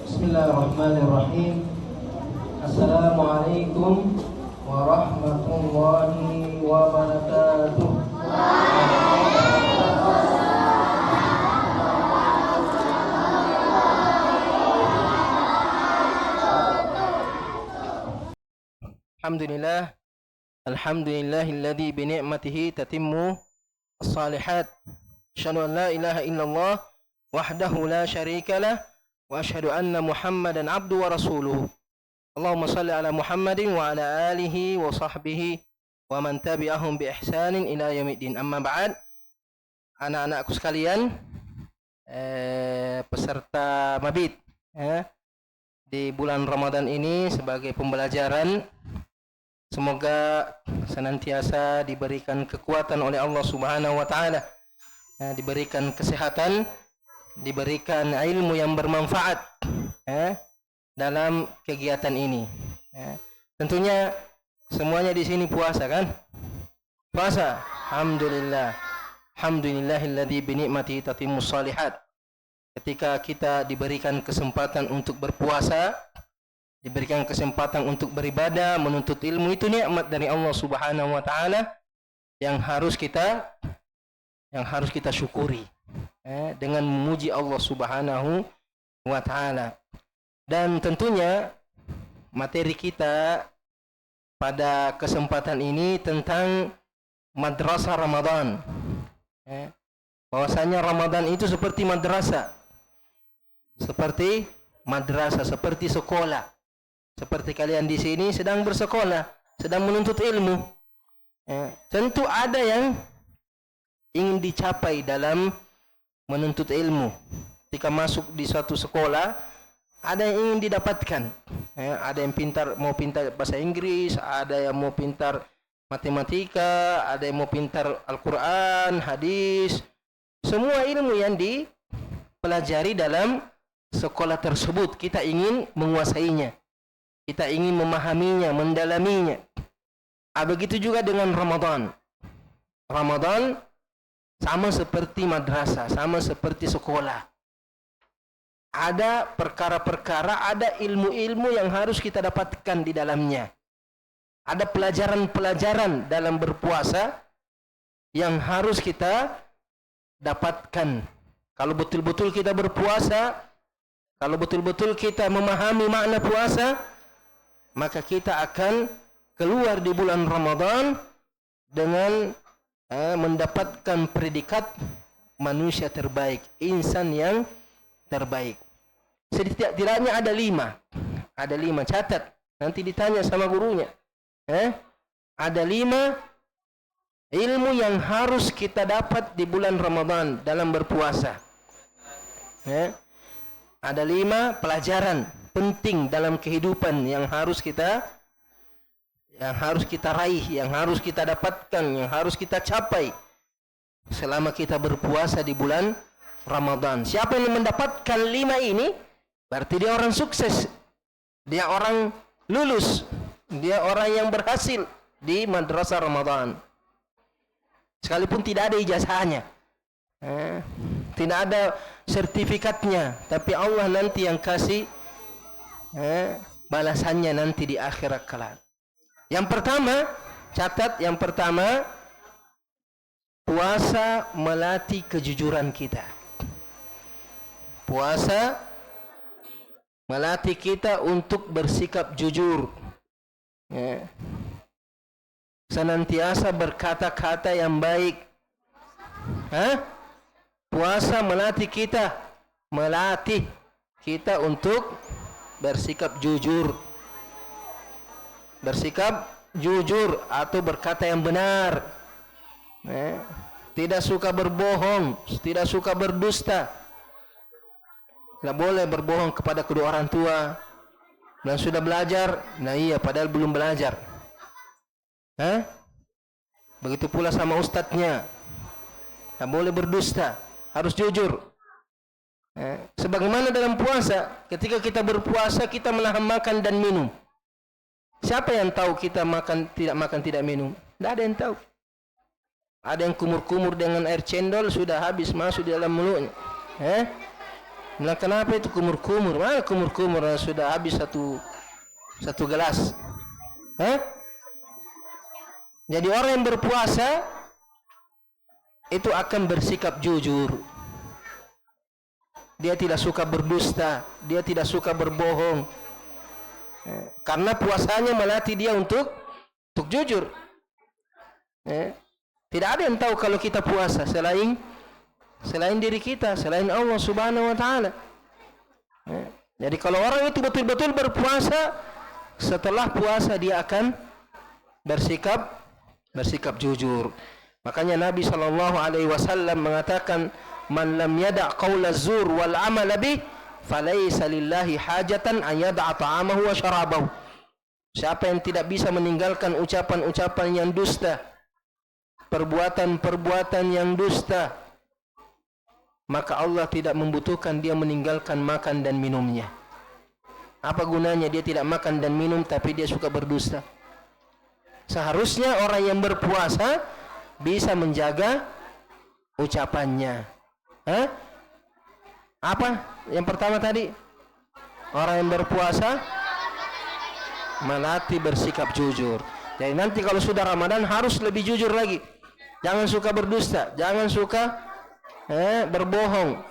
Bismillahirrahmanirrahim. Assalamualaikum warahmatullahi wabarakatuh. Alhamdulillah. Alhamdulillahilladzi bi ni'matihi tatimmu as-salihat. Asyhadu an la ilaha illallah wahdahu la syarikalah wa asyhadu anna Muhammadan abdu wa rasuluh. Allahumma salli ala Muhammadin wa ala alihi wa sahbihi wa man tabi'ahum bi ihsanin ila yaumiddin. Amma ba'd. Anak-anakku sekalian, peserta mabit di bulan Ramadan ini sebagai pembelajaran, semoga senantiasa diberikan kekuatan oleh Allah Subhanahu wa taala, diberikan kesehatan, diberikan ilmu yang bermanfaat dalam kegiatan ini. Tentunya semuanya di sini puasa kan? Puasa. Alhamdulillah. Alhamdulillahilladzi bi ni'matihi tatimmus shalihat. Ketika kita diberikan kesempatan untuk berpuasa, diberikan kesempatan untuk beribadah, menuntut ilmu, itu nikmat dari Allah Subhanahu wa taala yang harus kita syukuri dengan memuji Allah Subhanahu wa taala. Dan tentunya materi kita pada kesempatan ini tentang madrasah Ramadan. Bahwasanya Ramadan itu seperti madrasah. Seperti madrasah, seperti sekolah. Seperti kalian di sini sedang bersekolah, sedang menuntut ilmu. Tentu ada yang ingin dicapai dalam menuntut ilmu. Ketika masuk di suatu sekolah, ada yang ingin didapatkan. Ada yang mau pintar bahasa Inggris, ada yang mau pintar matematika, ada yang mau pintar Al-Quran, hadis. Semua ilmu yang dipelajari dalam sekolah tersebut, kita ingin menguasainya. Kita ingin memahaminya, mendalaminya. Begitu juga dengan Ramadan. Ramadan sama seperti madrasah, sama seperti sekolah. Ada perkara-perkara, ada ilmu-ilmu yang harus kita dapatkan di dalamnya. Ada pelajaran-pelajaran dalam berpuasa yang harus kita dapatkan. Kalau betul-betul kita berpuasa, kalau betul-betul kita memahami makna puasa, maka kita akan keluar di bulan Ramadan dengan mendapatkan predikat manusia terbaik, insan yang terbaik. Setidaknya ada 5. Ada 5, catat. Nanti ditanya sama gurunya. Ada 5 ilmu yang harus kita dapat di bulan Ramadan dalam berpuasa. Ada 5 pelajaran penting dalam kehidupan yang harus kita raih, yang harus kita dapatkan, yang harus kita capai selama kita berpuasa di bulan Ramadan. Siapa yang mendapatkan 5 ini, berarti dia orang sukses, dia orang lulus, dia orang yang berhasil di madrasah Ramadan. Sekalipun tidak ada ijazahnya, tidak ada sertifikatnya, tapi Allah nanti yang kasih balasannya nanti di akhirat kelak. Yang pertama, catat, yang pertama, puasa melatih kejujuran kita. Puasa melatih kita untuk bersikap jujur. Senantiasa berkata-kata yang baik. Puasa melatih kita untuk bersikap jujur. Bersikap jujur atau berkata yang benar. Tidak suka berbohong, tidak suka berdusta. Tidak boleh berbohong kepada kedua orang tua. Dan sudah belajar, padahal belum belajar. Begitu pula sama ustadznya. Tidak boleh berdusta, harus jujur. Sebagaimana dalam puasa, ketika kita berpuasa, kita menahan makan dan minum. Siapa yang tahu kita makan, tidak minum? Tidak ada yang tahu. Ada yang kumur-kumur dengan air cendol, sudah habis masuk di dalam mulutnya. Nah, kenapa itu kumur-kumur? Mana kumur-kumur sudah habis satu gelas? Hah? Jadi orang yang berpuasa itu akan bersikap jujur. Dia tidak suka berdusta, dia tidak suka berbohong. Karena puasanya melatih dia untuk jujur. Tidak ada yang tahu kalau kita puasa selain diri kita, selain Allah Subhanahu wa taala. Jadi kalau orang itu betul-betul berpuasa, setelah puasa dia akan bersikap jujur. Makanya Nabi sallallahu alaihi wasallam mengatakan, "Man lam yada' qaula zur wal 'amala bih, falaysa lillahi hajatan an yada'a ta'amahu wa syarabahu." Siapa yang tidak bisa meninggalkan ucapan-ucapan yang dusta, perbuatan-perbuatan yang dusta, maka Allah tidak membutuhkan dia meninggalkan makan dan minumnya. Apa gunanya dia tidak makan dan minum tapi dia suka berdusta? Seharusnya orang yang berpuasa bisa menjaga ucapannya. Apa? Yang pertama tadi, orang yang berpuasa melatih bersikap jujur. Jadi nanti kalau sudah Ramadan harus lebih jujur lagi. Jangan suka berdusta, jangan suka berbohong.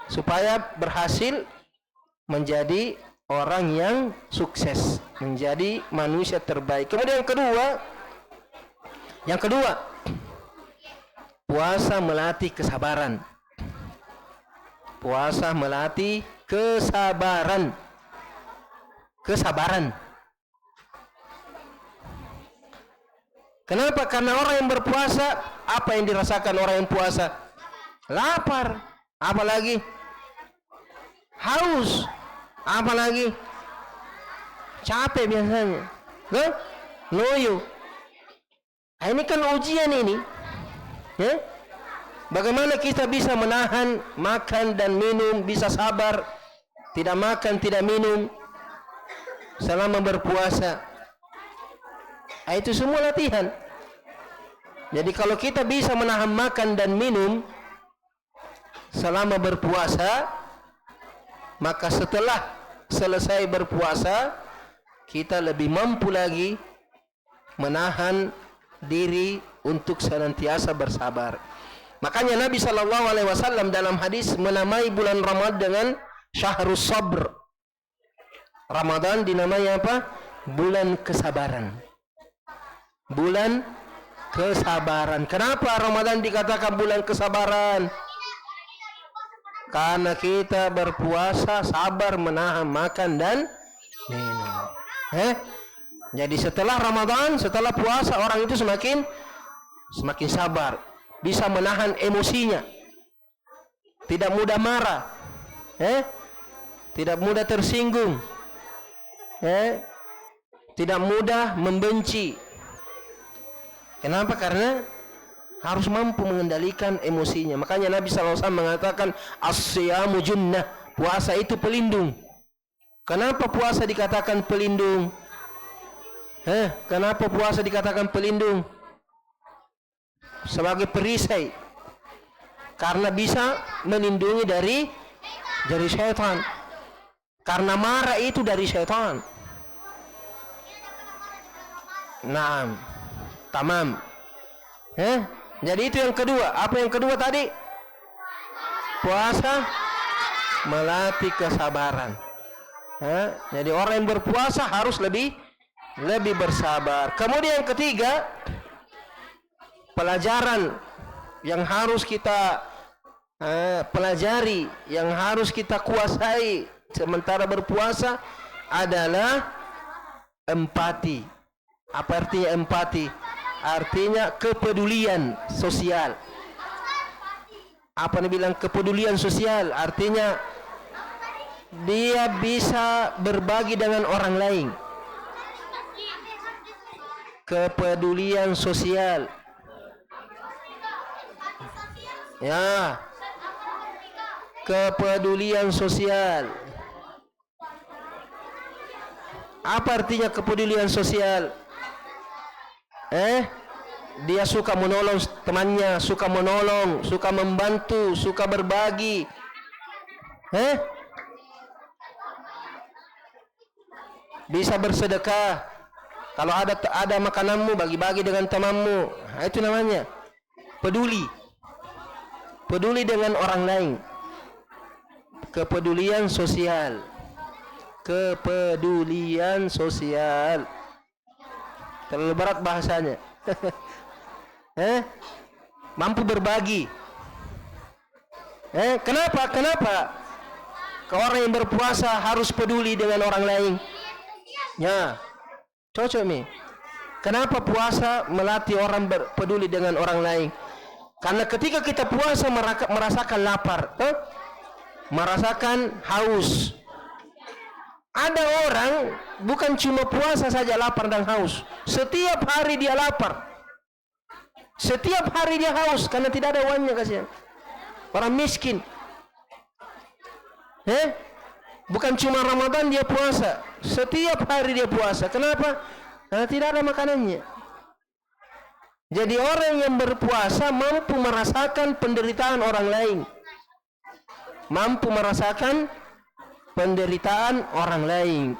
Supaya berhasil menjadi orang yang sukses, menjadi manusia terbaik. Kemudian yang kedua, puasa melatih kesabaran. Puasa melatih kesabaran. Kenapa? Karena orang yang berpuasa, apa yang dirasakan orang yang puasa? Lapar, apalagi haus, apalagi capek biasanya, loyo. Ini kan ujian ini. Bagaimana kita bisa menahan makan dan minum, bisa sabar, tidak makan, tidak minum selama berpuasa? Itu semua latihan. Jadi kalau kita bisa menahan makan dan minum selama berpuasa, maka setelah selesai berpuasa kita lebih mampu lagi menahan diri untuk senantiasa bersabar. Makanya Nabi SAW dalam hadis menamai bulan Ramadan dengan Syahrus Sabr. Ramadan dinamai apa? Bulan kesabaran. Bulan kesabaran. Kenapa Ramadan dikatakan bulan kesabaran? Karena kita berpuasa sabar menahan makan dan minum. Jadi setelah Ramadan, setelah puasa, orang itu semakin sabar, bisa menahan emosinya, tidak mudah marah, tidak mudah tersinggung, tidak mudah membenci. Kenapa? Karena harus mampu mengendalikan emosinya. Makanya Nabi SAW mengatakan as-siyamu junnah, puasa itu pelindung. Kenapa puasa dikatakan pelindung? Kenapa puasa dikatakan pelindung? Sebagai perisai. Karena bisa melindungi dari syaitan. Karena marah itu dari syaitan. Naam. Tamam. Jadi itu yang kedua. Apa yang kedua tadi? Puasa melatih kesabaran. Jadi orang yang berpuasa harus lebih bersabar. Kemudian yang ketiga, pelajaran yang harus kita pelajari, yang harus kita kuasai sementara berpuasa adalah empati. Apa artinya empati? Artinya kepedulian sosial. Apa yang bilang kepedulian sosial? Artinya dia bisa berbagi dengan orang lain. Kepedulian sosial. Ya. Kepedulian sosial. Apa artinya kepedulian sosial? Dia suka menolong temannya, suka menolong, suka membantu, suka berbagi. Bisa bersedekah. Kalau ada makananmu, bagi-bagi dengan temanmu. Nah, itu namanya peduli. Peduli dengan orang lain. Kepedulian sosial. Kepedulian sosial. Terlalu berat bahasanya. Mampu berbagi. Kenapa? Orang yang berpuasa harus peduli dengan orang lain. Ya, cocok nih. Kenapa puasa melatih orang peduli dengan orang lain? Karena ketika kita puasa merasakan lapar, merasakan haus. Ada orang bukan cuma puasa saja lapar dan haus. Setiap hari dia lapar. Setiap hari dia haus karena tidak ada uangnya, kasihan. Orang miskin. Bukan cuma Ramadan dia puasa. Setiap hari dia puasa. Kenapa? Karena tidak ada makanannya. Jadi orang yang berpuasa mampu merasakan penderitaan orang lain. Mampu merasakan penderitaan orang lain.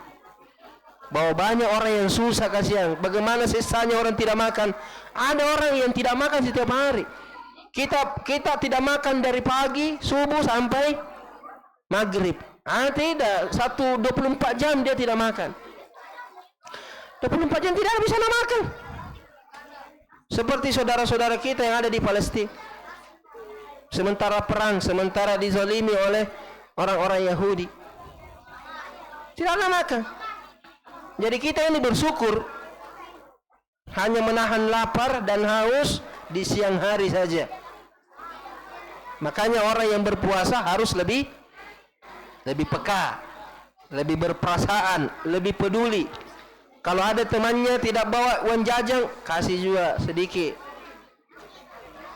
Bahwa banyak orang yang susah, kasihan. Bagaimana sisanya orang tidak makan. Ada orang yang tidak makan setiap hari. Kita tidak makan dari pagi, subuh sampai maghrib. Tidak. 24 jam dia tidak makan. 24 jam tidak bisa makan. Seperti saudara-saudara kita yang ada di Palestina. Sementara perang, sementara dizalimi oleh orang-orang Yahudi. Tidak ada makan. Jadi kita ini bersyukur hanya menahan lapar dan haus di siang hari saja. Makanya orang yang berpuasa harus lebih peka, lebih berperasaan, lebih peduli. Kalau ada temannya tidak bawa uang jajan, kasih juga sedikit.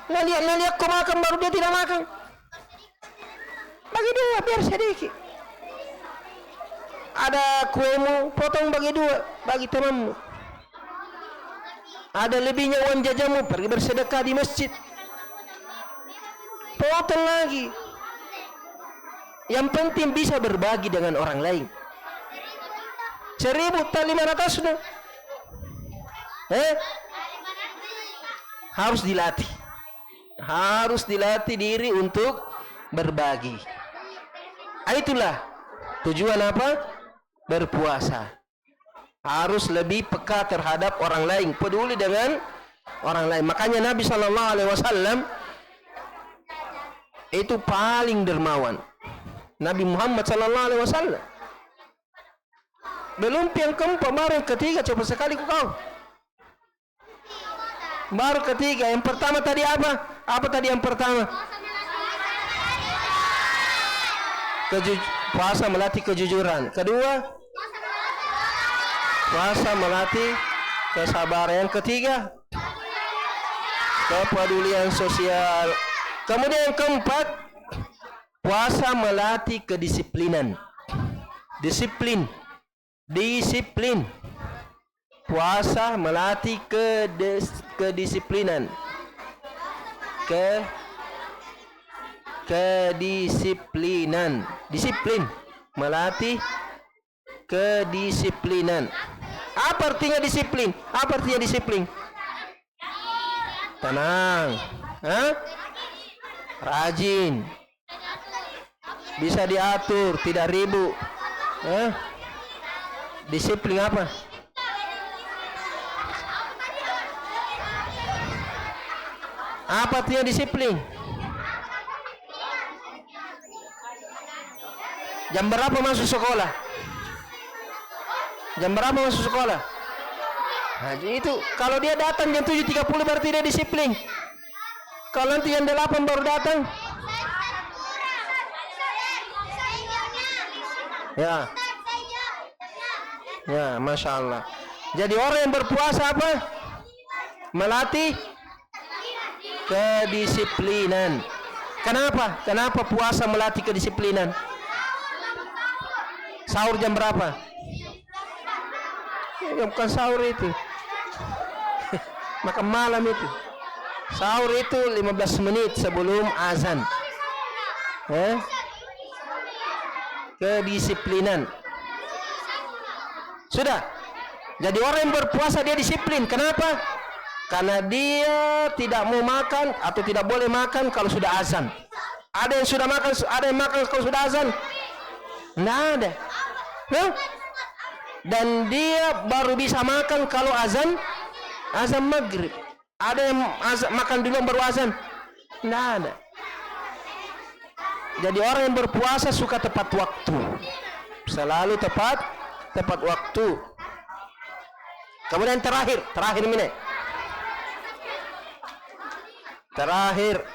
Lihat kau makan baru dia tidak makan. Bagi dua biar sedikit. Ada kuemu, potong bagi dua, bagi temanmu. Ada lebihnya uang jajanmu, pergi bersedekah di masjid. Potong lagi. Yang penting bisa berbagi dengan orang lain. 1.000 tak 500 sudah. Harus dilatih diri untuk berbagi. Itulah tujuan apa? Berpuasa. Harus lebih peka terhadap orang lain, peduli dengan orang lain. Makanya Nabi SAW itu paling dermawan. Nabi Muhammad SAW. Belum yang keempat, baru ketiga, coba sekali kau. Baru ketiga. Yang pertama tadi apa? Apa tadi yang pertama? Puasa melatih kejujuran. Kedua, puasa melatih kesabaran. Yang ketiga, kepedulian sosial. Kemudian yang keempat, puasa melatih kedisiplinan. Disiplin. Puasa melatih kedisiplinan. Kedisiplinan. Disiplin melatih kedisiplinan. Apa artinya disiplin? Apa artinya disiplin? Tenang. Rajin. Bisa diatur, tidak ribut. Disiplin apa? Apa artinya disiplin? Jam berapa masuk sekolah? Jam berapa masuk sekolah? Nah, itu kalau dia datang jam 7.30 berarti dia disiplin. Kalau nanti jam 8 baru datang. Ya, Masya Allah. Jadi orang yang berpuasa apa? Melatih kedisiplinan. Kenapa? Kenapa puasa melatih kedisiplinan? Sahur jam berapa? Ya, bukan sahur itu. Makan malam itu. Sahur itu 15 menit sebelum azan. Kedisiplinan. Sudah. Jadi orang yang berpuasa dia disiplin. Kenapa? Karena dia tidak mau makan atau tidak boleh makan kalau sudah azan. Ada yang sudah makan, ada yang makan kalau sudah azan? Tidak ada. Dan dia baru bisa makan kalau azan maghrib. Ada yang makan dulu baru azan? Tidak ada. Jadi orang yang berpuasa suka tepat waktu. Selalu tepat waktu. Kemudian terakhir ini. Terakhir.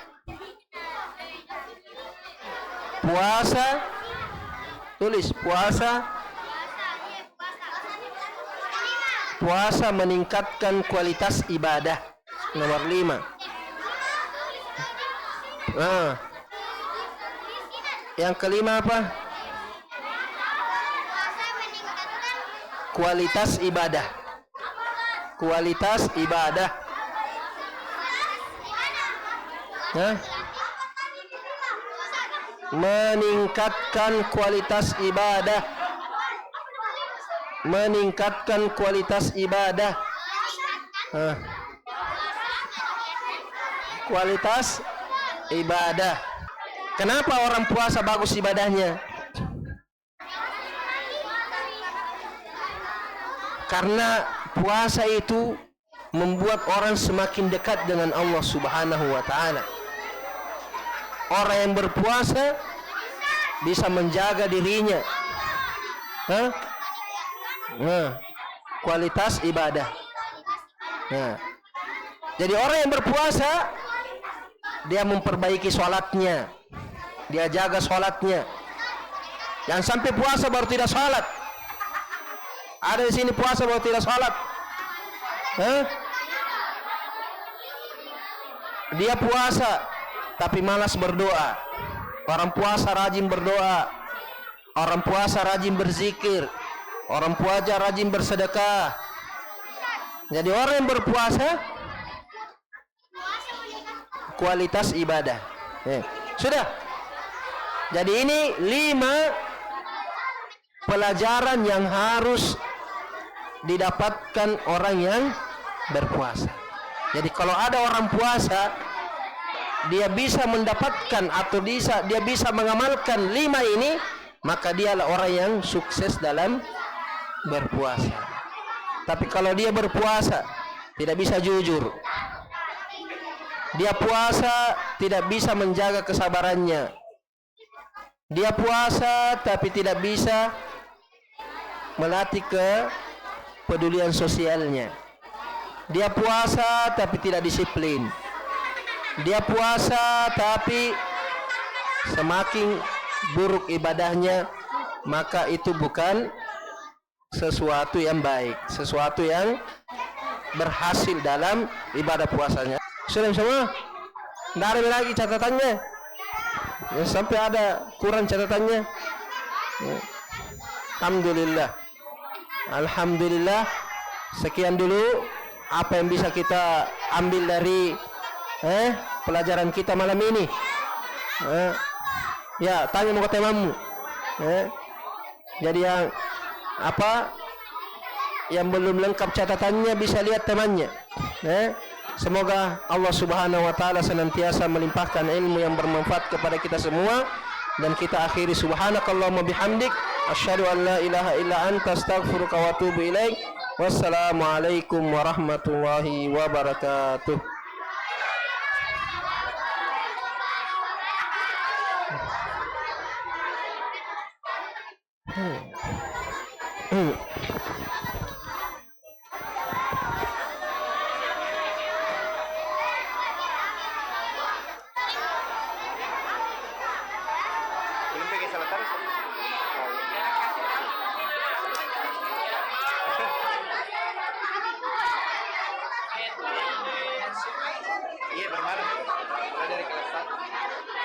Puasa. Tulis puasa meningkatkan kualitas ibadah. Nomor 5. Yang kelima apa? Kualitas ibadah. Kualitas ibadah. Meningkatkan kualitas ibadah. Meningkatkan kualitas ibadah. Kualitas ibadah. Kenapa orang puasa bagus ibadahnya? Karena puasa itu membuat orang semakin dekat dengan Allah Subhanahu wa taala. Orang yang berpuasa bisa menjaga dirinya. Kualitas ibadah. Jadi orang yang berpuasa dia memperbaiki sholatnya. Dia jaga sholatnya. Jangan sampai puasa baru tidak sholat. Ada di sini puasa baru tidak sholat. Dia puasa tapi malas berdoa. Orang puasa rajin berdoa. Orang puasa rajin berzikir. Orang puasa rajin bersedekah. Jadi orang yang berpuasa kualitas ibadah. Sudah. Jadi ini 5 pelajaran yang harus didapatkan orang yang berpuasa. Jadi kalau ada orang puasa, dia bisa mendapatkan atau dia bisa mengamalkan 5 ini, maka dialah orang yang sukses dalam berpuasa. Tapi kalau dia berpuasa tidak bisa jujur, dia puasa tidak bisa menjaga kesabarannya, dia puasa tapi tidak bisa melatih kepedulian sosialnya, dia puasa tapi tidak disiplin, dia puasa tapi semakin buruk ibadahnya, maka itu bukan sesuatu yang baik, sesuatu yang berhasil dalam ibadah puasanya. Sudah semua? Tidak ada lagi catatannya? Ya, sampai ada kurang catatannya? Ya. Alhamdulillah. Alhamdulillah. Sekian dulu apa yang bisa kita ambil dari pelajaran kita malam ini. Ya, tanya muka temamu. Jadi yang belum lengkap catatannya bisa lihat temannya. Semoga Allah Subhanahu wa taala senantiasa melimpahkan ilmu yang bermanfaat kepada kita semua, dan kita akhiri subhanakallahumma bihamdik asyhadu an la ilaha illa anta astaghfiruka wa atubu ilaik. Wassalamualaikum warahmatullahi wabarakatuh. Iya, bermalam. Dari kelas 1.